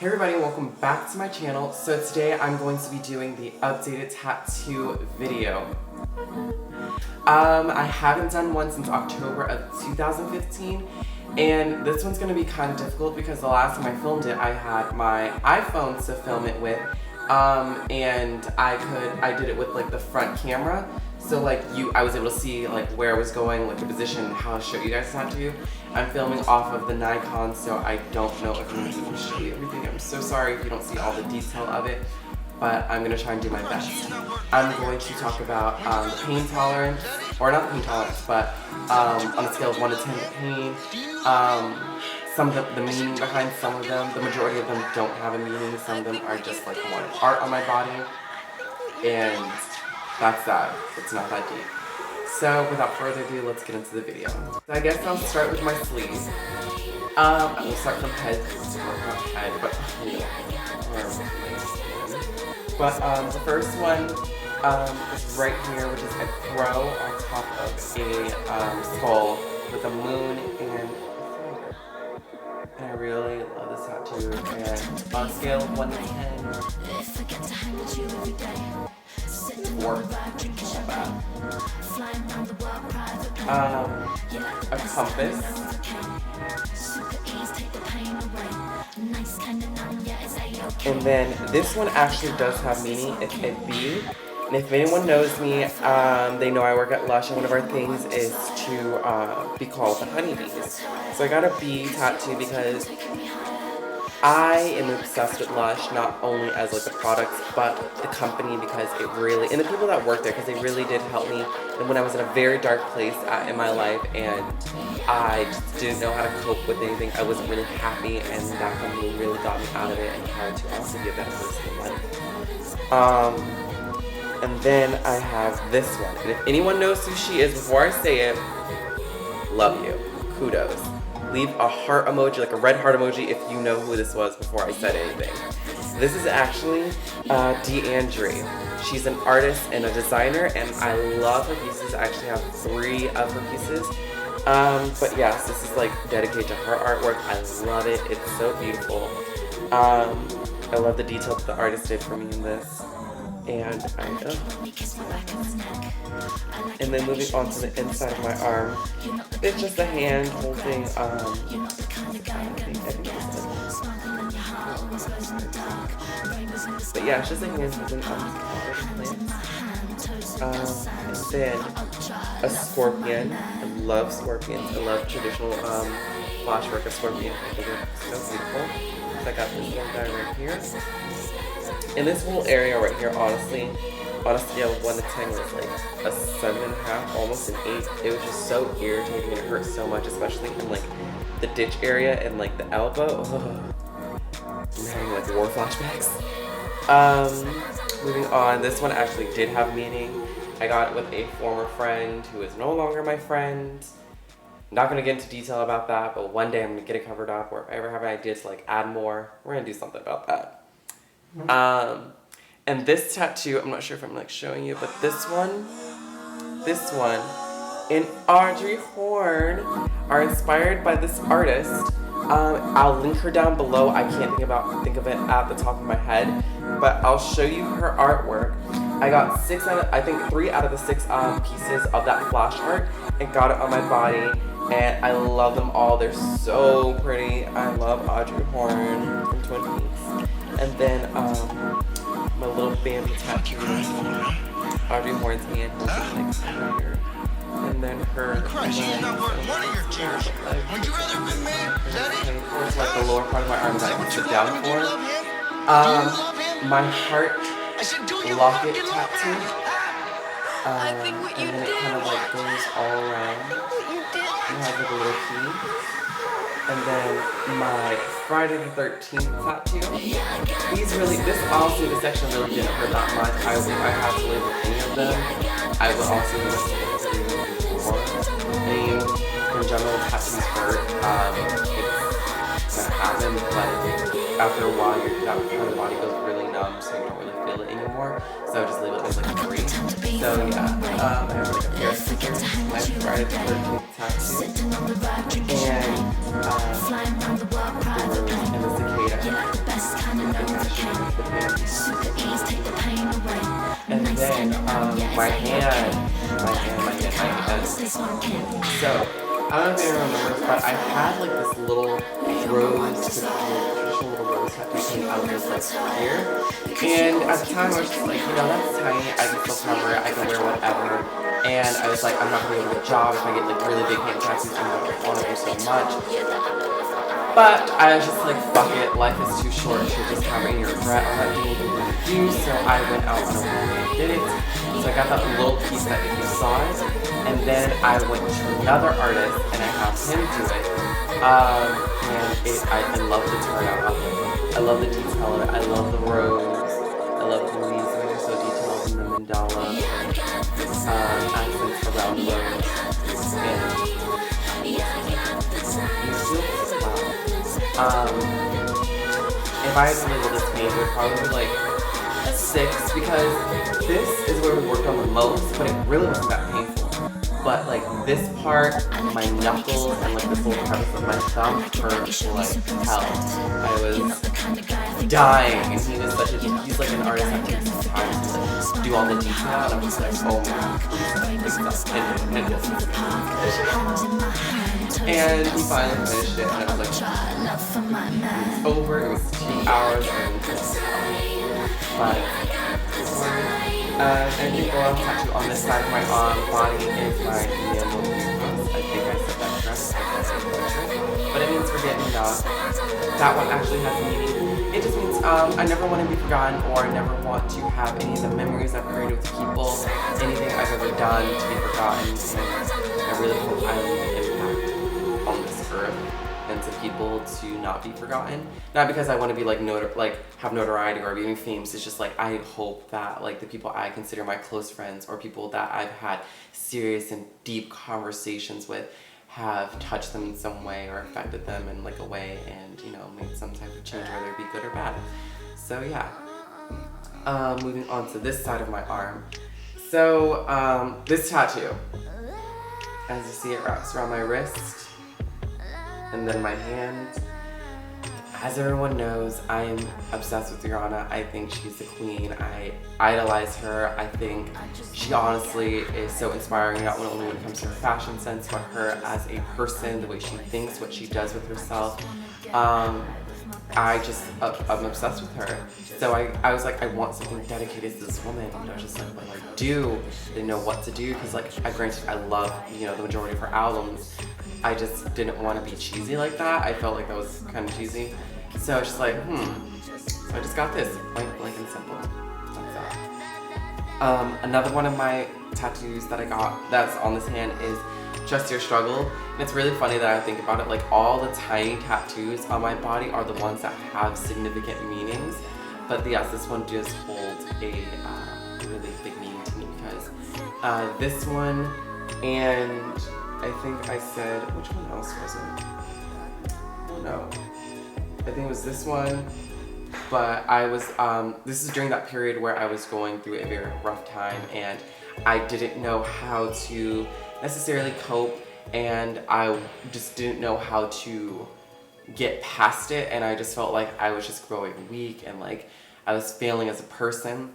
Hey everybody, welcome back to my channel. So today I'm going to be doing the updated tattoo video. I haven't done one since October of 2015, and this one's going to be kind of difficult because the last time I filmed it I had my iPhone to film it with, and I did it with like the front camera, so like I was able to see like where I was going, like the position, and how to show you guys the tattoo. I'm filming off of the Nikon, so I don't know if I'm going to be able to show you everything. I'm so sorry if you don't see all the detail of it, but I'm going to try and do my best. I'm going to talk about the pain tolerance, or not the pain tolerance, but on a scale of 1 to 10 the pain, some of the meaning behind some of them. The majority of them don't have a meaning. Some of them are just like one art on my body, and that's that. It's not that deep. So without further ado, let's get into the video. So I guess I'll start with my sleeves. I'm going to start from head, or not head, but arm. The first one is right here, which is a crow on top of a skull with a moon and a finger. And I really love this tattoo. And on a scale of 1 to 10, 4. Not bad. A compass. And then this one actually does have meaning. It's a bee. And if anyone knows me, they know I work at Lush, and one of our things is to be called the honeybees. So I got a bee tattoo because I am obsessed with Lush, not only as like the products, but the company, because it really, and the people that work there, because they really did help me. And when I was in a very dark place in my life, and I just didn't know how to cope with anything, I wasn't really happy, and that company really got me out of it and how to also be a better person in life. And then I have this one, and if anyone knows who she is before I say it, love you, kudos. Leave a heart emoji, like a red heart emoji, if you know who this was before I said anything. This is actually Deandre. She's an artist and a designer, and I love her pieces. I actually have 3 of her pieces. But yes, this is like dedicated to her artwork. I love it. It's so beautiful. I love the detail that the artist did for me in this. And then moving on to the inside of my arm, it's just a hand holding, but yeah, it's just a hand holding and then a scorpion. I love scorpions. I love traditional flash work of scorpion. I think it's so beautiful. So I got this one guy right here. In this little area right here, honestly, on a scale of 1 to 10, was like a 7.5, almost an 8. It was just so irritating, and it hurt so much, especially in like the ditch area and like the elbow. I'm having like war flashbacks. Moving on, this one actually did have meaning. I got it with a former friend who is no longer my friend. Not gonna get into detail about that, but one day I'm gonna get it covered up, or if I ever have an idea to like add more, we're gonna do something about that. And this tattoo, I'm not sure if I'm like showing you, but this one, and Audrey Horne are inspired by this artist. I'll link her down below. I can't think of it at the top of my head, but I'll show you her artwork. I got 3 out of the 6 pieces of that flash art, and got it on my body, and I love them all. They're so pretty. I love Audrey Horne from Twin Peaks. And then my little Bambi tattoo, Audrey Horne's hand holding like here. And then her towards like the lower part of my arm that I can sit down for. My heart locket tattoo. And then it kind of like goes all around. It has like a little key. And then my Friday the 13th tattoo. This section really didn't hurt that much. I had to label any of them. I would also use before. In general, tattoos hurt. It's gonna happen, but after a while, that part of the body goes really numb, so you don't really feel it anymore. So I just leave it as like a 3. So yeah, I have like a pair of stickers, my Friday the 13th tattoo, and the cicada. the pain. And then my hand. So, I don't know if anyone remembers, but I had like this little rose, traditional little rose tattoo out of this like here. And at the time I was just like, that's tiny, I can still cover it, I can wear whatever. And I was like, I'm not gonna be able to get a job if I get like really big hand tattoos, and I don't want to do so much. But I was just like, fuck it, life is too short to just have any regret or not doing anything to do. So I went out on a whim and did it. So I got that little piece that if you saw it. And then I went to another artist and I have him do it. And I love the turnout of it. I love the detail of it. I love the rose. I love the leaves that are so detailed in the mandala. Accents around the rose. And if I had to label this page, it would probably be like a 6 because this is where we worked on the most, but it really wasn't that painful. But like this part, my knuckles, and like this whole part of my thumb hurt like hell. I was dying, and he was he's like an artist that takes some time to like do all the detail, and I'm just like, oh man, please stop, end it. And he finally finished it, and I was like, it's over. It was 2 hours, and but I think the last tattoo on this side of my body is my enamel cross. I think I said that correct, but it means forget me not. That one actually has a meaning. It just means I never want to be forgotten, or I never want to have any of the memories I've created with people, anything I've ever done to be forgotten. And I really hope I leave an impact on this earth and to people to not be forgotten. Not because I want to be like have notoriety or be any famous. It's just like I hope that like the people I consider my close friends or people that I've had serious and deep conversations with have touched them in some way or affected them in like a way and made some type of change, whether it be good or bad. So yeah. Moving on to this side of my arm. So this tattoo, as you see, it wraps around my wrist. And then my hand. As everyone knows, I am obsessed with Rihanna. I think she's the queen. I idolize her. I think she honestly is so inspiring, not only when it comes to her fashion sense, but her as a person, the way she thinks, what she does with herself. I'm obsessed with her. So I was like, I want something dedicated to this woman. And I was just like, what do I do? Didn't know what to do, because granted, I love, the majority of her albums. I just didn't want to be cheesy like that. I felt like that was kind of cheesy. So I was just like, So I just got this, blank and simple. That's that. Another one of my tattoos that I got that's on this hand is Trust Your Struggle. And it's really funny that I think about it, like all the tiny tattoos on my body are the ones that have significant meanings. But yes, this one does hold a really big meaning to me because this one, and I think I said, which one else was it? No. I think it was this one, but I was, this is during that period where I was going through a very rough time and I didn't know how to necessarily cope, and I just didn't know how to get past it, and I just felt like I was just growing weak and like I was failing as a person.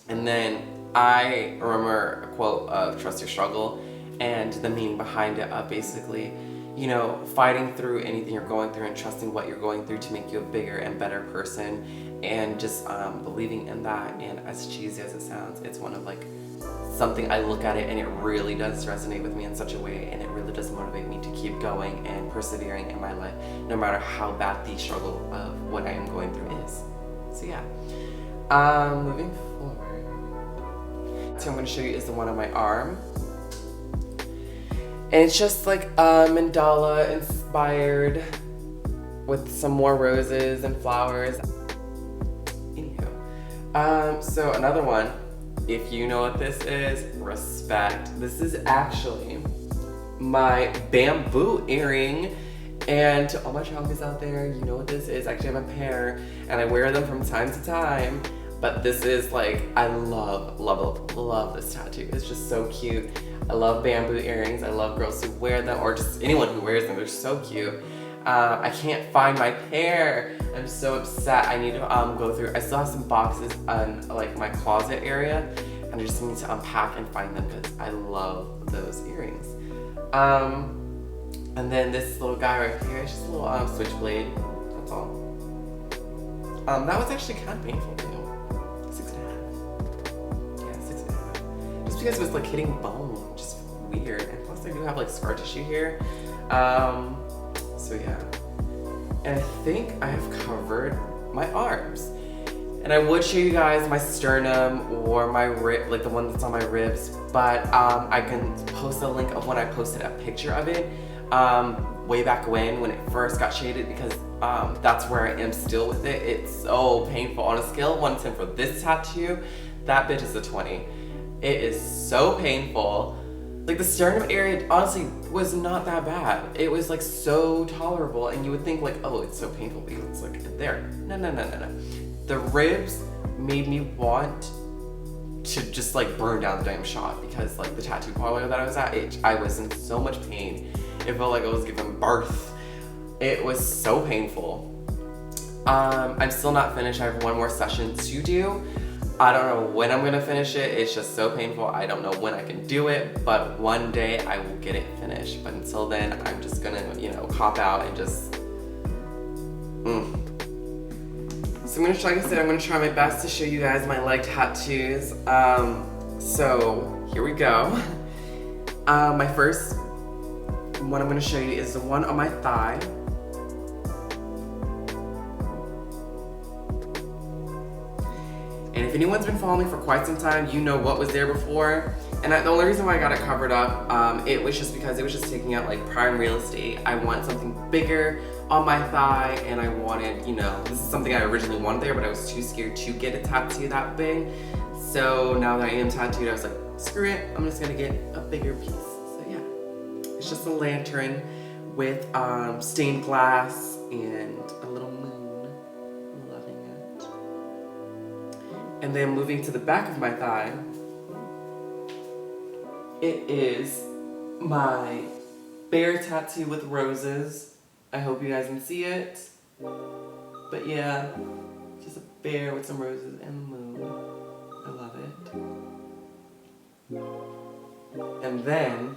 And then I remember a quote of Trust Your Struggle and the meaning behind it of basically, fighting through anything you're going through and trusting what you're going through to make you a bigger and better person, and just believing in that. And as cheesy as it sounds, it's one of like something I look at it and it really does resonate with me in such a way, and it really does motivate me to keep going and persevering in my life, no matter how bad the struggle of what I am going through is. So yeah, moving forward. So I'm going to show you is the one on my arm. And it's just like mandala inspired with some more roses and flowers. Anywho. So another one, if you know what this is, respect. This is actually my bamboo earring. And to all my chonkies out there, you know what this is. Actually, I have a pair and I wear them from time to time. But this is like, I love this tattoo. It's just so cute. I love bamboo earrings. I love girls who wear them, or just anyone who wears them. They're so cute. I can't find my pair. I'm so upset. I need to go through. I still have some boxes on like my closet area, and I just need to unpack and find them because I love those earrings. And then this little guy right here, it's just a little switchblade. That's all. That was actually kind of painful too. 6.5. Yeah, 6.5. Just because it was like hitting bone, just weird. And plus, I do have like scar tissue here. So yeah. And I think I have covered my arms. And I would show you guys my sternum or my rib, like the one that's on my ribs, but I can post a link of when I posted a picture of it way back when it first got shaded, because that's where I am still with it. It's so painful. On a scale of 1 to 10 for this tattoo, that bitch is a 20. It is so painful. Like the sternum area honestly was not that bad. It was like so tolerable, and you would think like, oh, it's so painful because it's like there. No. The ribs made me want to just like burn down the damn shop, because like the tattoo parlor that I was at, I was in so much pain. It felt like I was giving birth. It was so painful. I'm still not finished. I have one more session to do. I don't know when I'm gonna finish it. It's just so painful. I don't know when I can do it, but one day I will get it finished. But until then, I'm just gonna, cop out and just, So I'm gonna try, like I said, I'm gonna try my best to show you guys my leg tattoos. So here we go. My first one I'm gonna show you is the one on my thigh. And if anyone's been following me for quite some time, you know what was there before. And the only reason why I got it covered up, it was just because it was just taking out like prime real estate. I want something bigger on my thigh, and I wanted, this is something I originally wanted there, but I was too scared to get a tattoo that big. So now that I am tattooed, I was like, screw it, I'm just gonna get a bigger piece. So yeah, it's just a lantern with stained glass and a little moon. Loving it. And then moving to the back of my thigh, it is my bear tattoo with roses. I hope you guys can see it. But yeah, just a bear with some roses and the moon. I love it. And then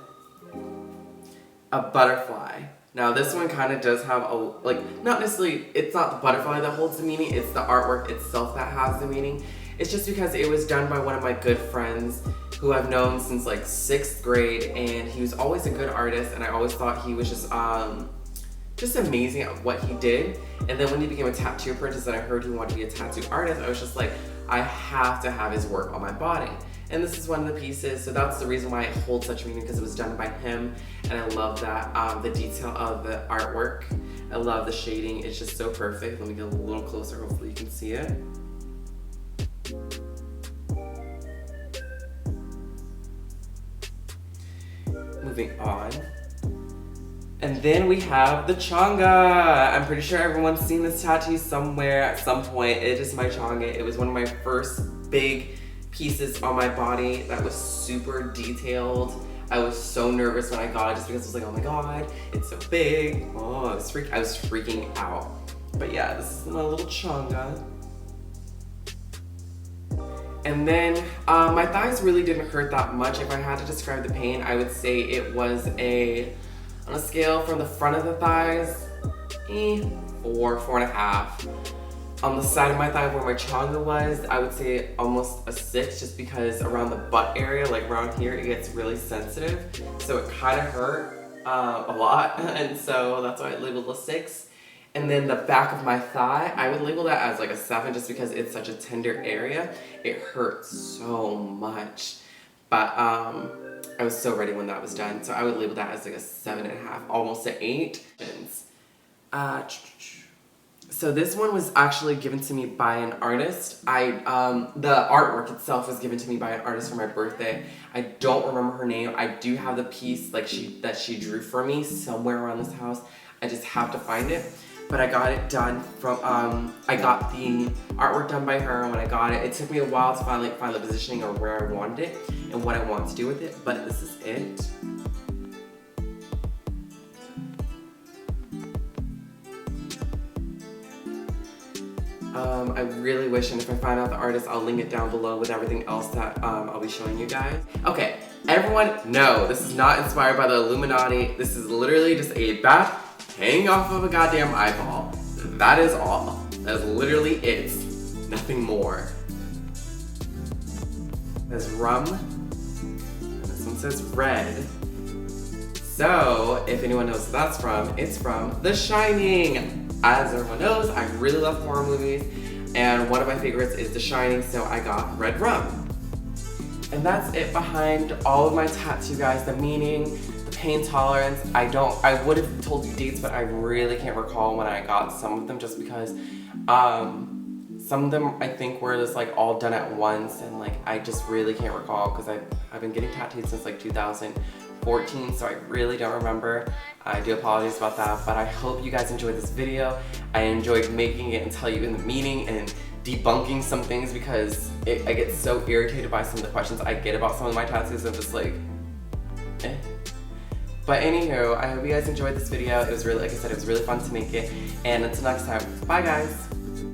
a butterfly. Now this one kind of does have not necessarily, it's not the butterfly that holds the meaning, it's the artwork itself that has the meaning. It's just because it was done by one of my good friends who I've known since like 6th grade, and he was always a good artist, and I always thought he was just amazing at what he did. And then when he became a tattoo apprentice and I heard he wanted to be a tattoo artist, I was just like, I have to have his work on my body. And this is one of the pieces, so that's the reason why it holds such meaning, because it was done by him, and I love that, the detail of the artwork. I love the shading, it's just so perfect. Let me get a little closer, hopefully you can see it. Moving on. And then we have the changa. I'm pretty sure everyone's seen this tattoo somewhere at some point. It is my changa. It was one of my first big pieces on my body that was super detailed. I was so nervous when I got it, just because I was like, oh my god, it's so big. Oh, I was freaking out. But yeah, this is my little changa. And then my thighs really didn't hurt that much. If I had to describe the pain, I would say it was on a scale from the front of the thighs, 4, 4.5. On the side of my thigh where my changa was, I would say almost a 6, just because around the butt area, like around here, it gets really sensitive. So it kind of hurt a lot, and so that's why I labeled a 6. And then the back of my thigh, I would label that as like a 7, just because it's such a tender area. It hurts so much. But I was so ready when that was done, so I would label that as like a 7.5, almost an 8. So this one was actually given to me by an artist. The artwork itself was given to me by an artist for my birthday. I don't remember her name. I do have the piece that she drew for me somewhere around this house. I just have to find it. But I got it done from, I got the artwork done by her, and when I got it, it took me a while to finally find the positioning of where I wanted it and what I want to do with it, but this is it. I really wish, and if I find out the artist, I'll link it down below with everything else that I'll be showing you guys. Okay, everyone, no, this is not inspired by the Illuminati. This is literally just a bat hanging off of a goddamn eyeball. That is all. That is literally it. Nothing more. There's rum, and this one says red. So, if anyone knows what that's from, it's from The Shining. As everyone knows, I really love horror movies, and one of my favorites is The Shining, so I got red rum. And that's it behind all of my tattoo, guys. The meaning, the pain tolerance. I would have told you dates, but I really can't recall when I got some of them, just because some of them I think were just like all done at once, and like I just really can't recall because I've been getting tattooed since like 2014, so I really don't remember. I do apologize about that, but I hope you guys enjoyed this video. I enjoyed making it and telling you the meaning and debunking some things, because I get so irritated by some of the questions I get about some of my tattoos. I'm just like, eh. But anywho, I hope you guys enjoyed this video. It was really, like I said, it was really fun to make it. And until next time, bye guys.